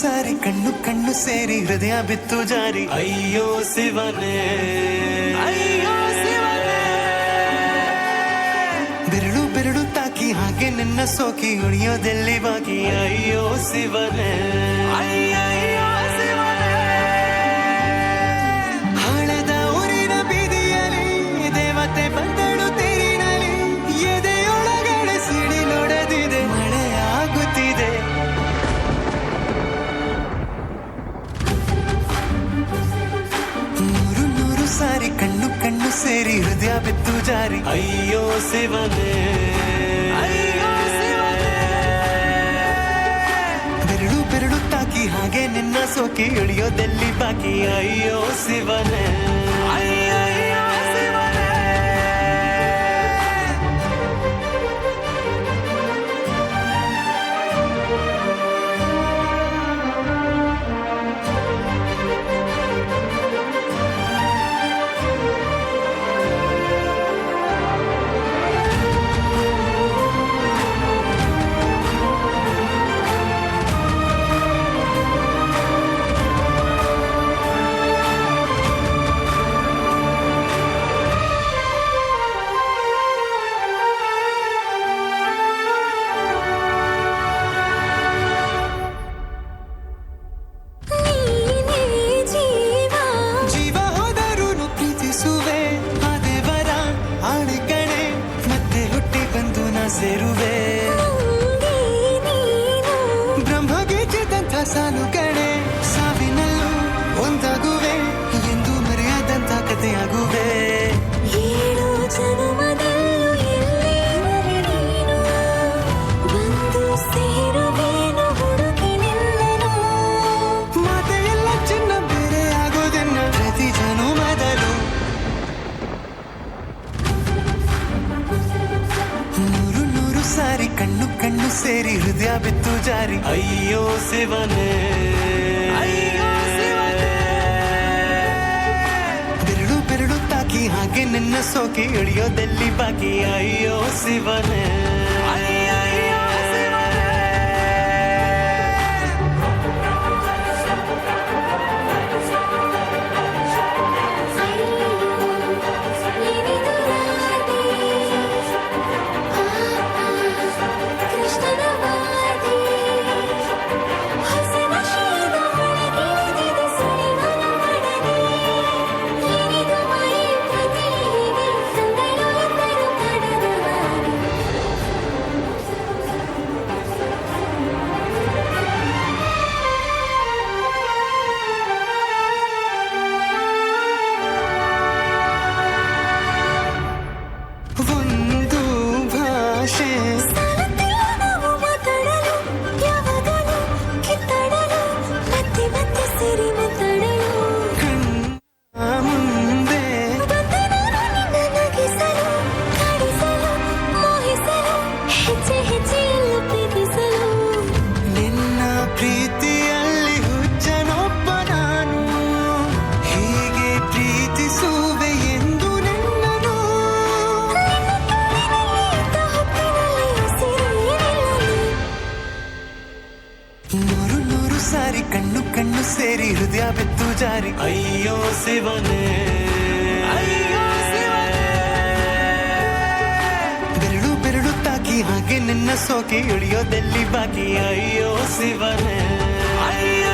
ಸಾರಿ ಕಣ್ಣು ಕಣ್ಣು ಸೇರಿ ಹೃದಯ ಬಿತ್ತು ಜಾರಿ ಅಯ್ಯೋ ಶಿವನೇ ಅಯ್ಯೋ ಶಿವನೇ ಬೆರಳು ಬೆರಳು ತಾಕಿ ಹಾಗೆ ನಿನ್ನ ಸೋಕಿ ಉಳಿಯೋದೆಲ್ಲಿ ಬಾಕಿ ಅಯ್ಯೋ ಶಿವನೇ ಅಯ್ಯಯ್ಯೋ ಶಿವನೇ ಹಣದ ಊರಿನ ಬೀದಿಯಲ್ಲಿ ದೇವತೆ ಬಂದಳು ತೇರಿನಲ್ಲಿ ಎದೆಯೊಳಗಡೆ ಸಿಡಿ ನೋಡದಿದೆ ಮಳೆ ಆಗುತ್ತಿದೆ ನೂರು ಸಾರಿ ಕಣ್ಣು ಕಣ್ಣು ಸೇರಿ ಹೃದಯ ಬಿತ್ತು ಜಾರಿ ಅಯ್ಯೋ ಶಿವನೇ ಅಯ್ಯೋ ಶಿವನೇ ಬೆರಳು ಬೆರಳು ತಾಕಿ ಹಾಗೆ ನಿನ್ನ ಸೋಕಿ ಇಳಿಯೋದೆಲ್ಲಿ ಬಾಕಿ ಅಯ್ಯೋ ಶಿವನೇ ಅಯ್ಯಯ್ಯೋ ಶಿವನೇ ಸೇರುವೆ ಬ್ರಹ್ಮಗೀಚಿದಂಥ ಸಾಲು ಕಡೆ ಸಾವಿನಲ್ಲೂ ಒಂದಾಗುವೆ ಎಂದು ಮರೆಯಾದಂಥ ಕಥೆಯಾಗುವೆ ಏಳು ಜನುಮದಲ್ಲೂ ಎಲ್ಲೇ ನೀನು ಬಂದು ಸೇರುವೇನು ಹುಡುಕಿ ನಿಲ್ಲನು ಮಾತೆಯೆಲ್ಲ ಚಿನ್ನ ಬೇರೆ ಆಗೋದೆನ್ನ ಪ್ರತಿ ಜನುಮದಲ್ಲೂ ನೂರು ಸಾರಿ ಕಣ್ಣು ಕಣ್ಣು ಸೇರಿ ಹೃದಯ ಬಿತ್ತು ಜಾರಿ ಅಯ್ಯೋ ಶಿವನೇ ಅಯ್ಯೋ ಶಿವನೇ ಬೆರಳು ಬೆರಳು ತಾಕಿ ಹಾಗೆ ನಿನ್ನ ಸೋಕಿ ಇಳಿಯೋದೆಲ್ಲಿ ಬಾಕಿ ಅಯ್ಯೋ ಶಿವನೇ ಅಯ್ಯಯ್ಯೋ ಶಿವನೇ ಒಂದು ಭಾಷೆ ನಾವು ಮಾತಾಡಲು ಯಾವಾಗಲೂ ಕಿತ್ತಾಡಲು ಮತ್ತೆ ಮತ್ತೆ ಸೇರಿ ಮಾತಾಡಲು ಕಣ್ಣ ಮುಂದೆ ಬಂದೆ ನಾನು ನಿನ್ನ ನಗಿಸಲು ಕಾಡಿಸಲು ಮೋಹಿಸಲು ಹೆಜ್ಜೆ ಹೆಜ್ಜೆಯಲ್ಲೂ ಪ್ರೀತಿಸಲು ನಿನ್ನ ಪ್ರೀತಿಯಲ್ಲಿ ಹುಚ್ಚನೊಬ್ಬ ನಾನು ಹೀಗೆ ಪ್ರೀತಿಸುವೆ ಎಂದು ನಿನ್ನನು ನೂರು ಸಾರಿ ಕಣ್ಣು ಕಣ್ಣು ಸೇರಿ ಹೃದಯ ಬಿತ್ತು ಜಾರಿ ಅಯ್ಯೋ ಶಿವನೇ ಅಯ್ಯೋ ಶಿವನೇ ಬೆರಳು ಬೆರಳು ತಾಕಿ ಹಾಗೆ ನಿನ್ನ ಸೋಕಿ ಇಳಿಯೋದೆಲ್ಲಿ ಬಾಕಿ ಅಯ್ಯೋ ಶಿವನೇ ಅಯ್ಯೋ